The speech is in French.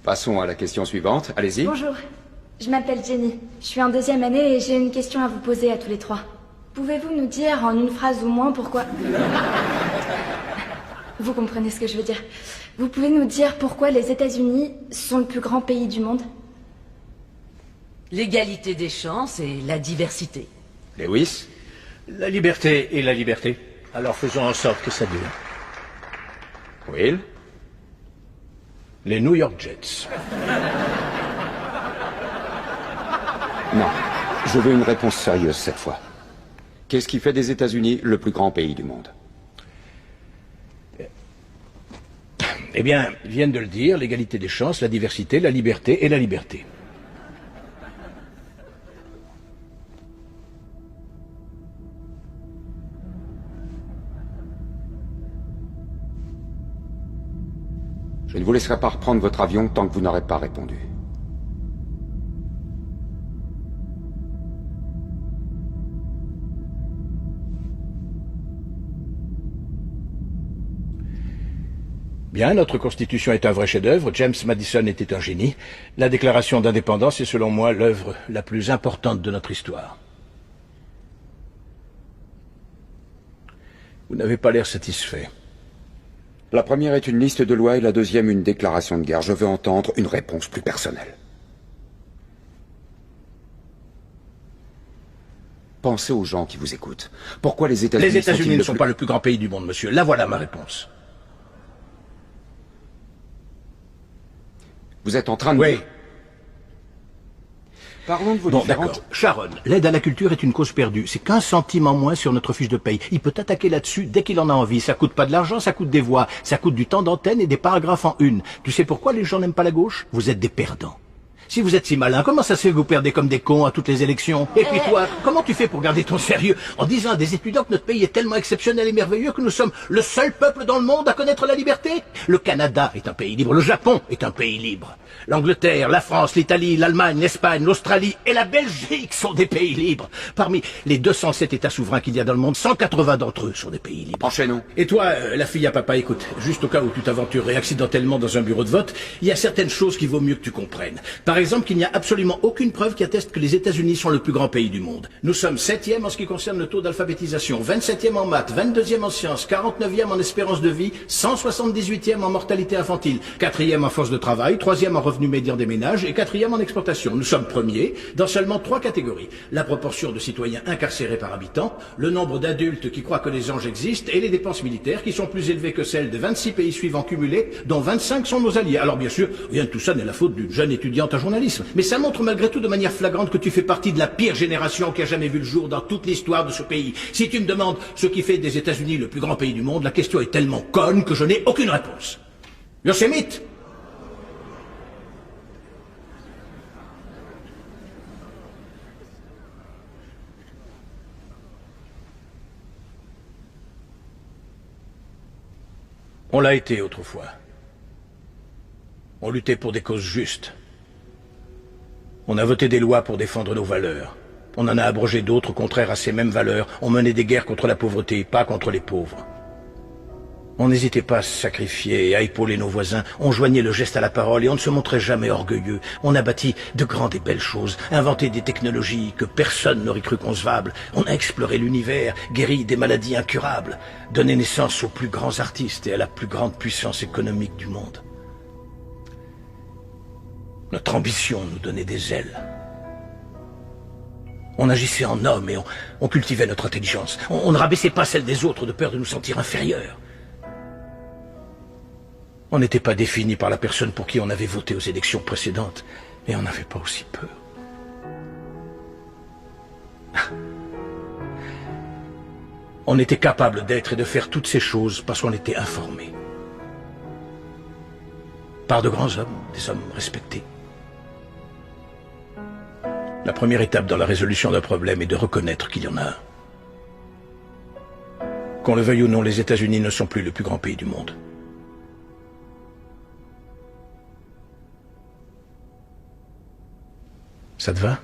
Passons à la question suivante. Allez-y. Bonjour, je m'appelle Jenny. Je suis en 2e année et j'ai une question à vous poser à tous les trois. Pouvez-vous nous dire en une phrase ou moins pourquoi... Vous comprenez ce que je veux dire. Vous pouvez nous dire pourquoi les États-Unis sont le plus grand pays du monde? L'égalité des chances et la diversité. Lewis? La liberté et la liberté. Alors faisons en sorte que ça dure. Will? Les New York Jets. Non. Je veux une réponse sérieuse cette fois. Qu'est-ce qui fait des États-Unis le plus grand pays du monde? Eh bien, ils viennent de le dire, l'égalité des chances, la diversité, la liberté et la liberté. Je ne vous laisserai pas reprendre votre avion tant que vous n'aurez pas répondu. Bien, notre Constitution est un vrai chef-d'œuvre. James Madison était un génie. La Déclaration d'indépendance est selon moi l'œuvre la plus importante de notre histoire. Vous n'avez pas l'air satisfait. La première est une liste de lois et la deuxième une déclaration de guerre. Je veux entendre une réponse plus personnelle. Pensez aux gens qui vous écoutent. Pourquoi les États-Unis Les États-Unis ne sont sont-ils pas le plus grand pays du monde, monsieur. Là voilà ma réponse. Vous êtes en train de... Oui. Parlons de vos Bon, différentes... d'accord. Sharon, l'aide à la culture est une cause perdue. C'est qu'1 centime en moins sur notre fiche de paye. Il peut attaquer là-dessus dès qu'il en a envie. Ça coûte pas de l'argent, ça coûte des voix. Ça coûte du temps d'antenne et des paragraphes en une. Tu sais pourquoi les gens n'aiment pas la gauche? Vous êtes des perdants. Si vous êtes si malin, comment ça se fait que vous perdez comme des cons à toutes les élections? Et puis toi, comment tu fais pour garder ton sérieux en disant à des étudiants que notre pays est tellement exceptionnel et merveilleux que nous sommes le seul peuple dans le monde à connaître la liberté? Le Canada est un pays libre, le Japon est un pays libre. L'Angleterre, la France, l'Italie, l'Allemagne, l'Espagne, l'Australie et la Belgique sont des pays libres. Parmi les 207 États souverains qu'il y a dans le monde, 180 d'entre eux sont des pays libres. Enchaînons. Et toi, la fille à papa, écoute, juste au cas où tu t'aventurerais accidentellement dans un bureau de vote, il y a certaines choses qu'il vaut mieux que tu comprennes. Par exemple, qu'il n'y a absolument aucune preuve qui atteste que les États-Unis sont le plus grand pays du monde. Nous sommes 7e en ce qui concerne le taux d'alphabétisation, 27e en maths, 22e en sciences, 49e en espérance de vie, 178e en mortalité infantile, 4e en force de travail, 3e en revenu médian des ménages et 4e en exportation. Nous sommes premiers dans seulement 3 catégories. La proportion de citoyens incarcérés par habitant, le nombre d'adultes qui croient que les anges existent et les dépenses militaires qui sont plus élevées que celles de 26 pays suivants cumulés, dont 25 sont nos alliés. Alors bien sûr, rien de tout ça n'est la faute d'une jeune étudiante en journalisme. Mais ça montre malgré tout de manière flagrante que tu fais partie de la pire génération qui a jamais vu le jour dans toute l'histoire de ce pays. Si tu me demandes ce qui fait des États-Unis le plus grand pays du monde, la question est tellement conne que je n'ai aucune réponse. Yosemite. On l'a été autrefois. On luttait pour des causes justes. On a voté des lois pour défendre nos valeurs. On en a abrogé d'autres contraires à ces mêmes valeurs. On menait des guerres contre la pauvreté, pas contre les pauvres. On n'hésitait pas à se sacrifier et à épauler nos voisins. On joignait le geste à la parole et on ne se montrait jamais orgueilleux. On a bâti de grandes et belles choses, inventé des technologies que personne n'aurait cru concevables. On a exploré l'univers, guéri des maladies incurables, donné naissance aux plus grands artistes et à la plus grande puissance économique du monde. Notre ambition nous donnait des ailes. On agissait en homme et on cultivait notre intelligence. On ne rabaissait pas celle des autres de peur de nous sentir inférieurs. On n'était pas défini par la personne pour qui on avait voté aux élections précédentes, et on n'avait pas aussi peur. On était capable d'être et de faire toutes ces choses parce qu'on était informés. Par de grands hommes, des hommes respectés. La première étape dans la résolution d'un problème est de reconnaître qu'il y en a un. Qu'on le veuille ou non, les États-Unis ne sont plus le plus grand pays du monde. Ça te va ?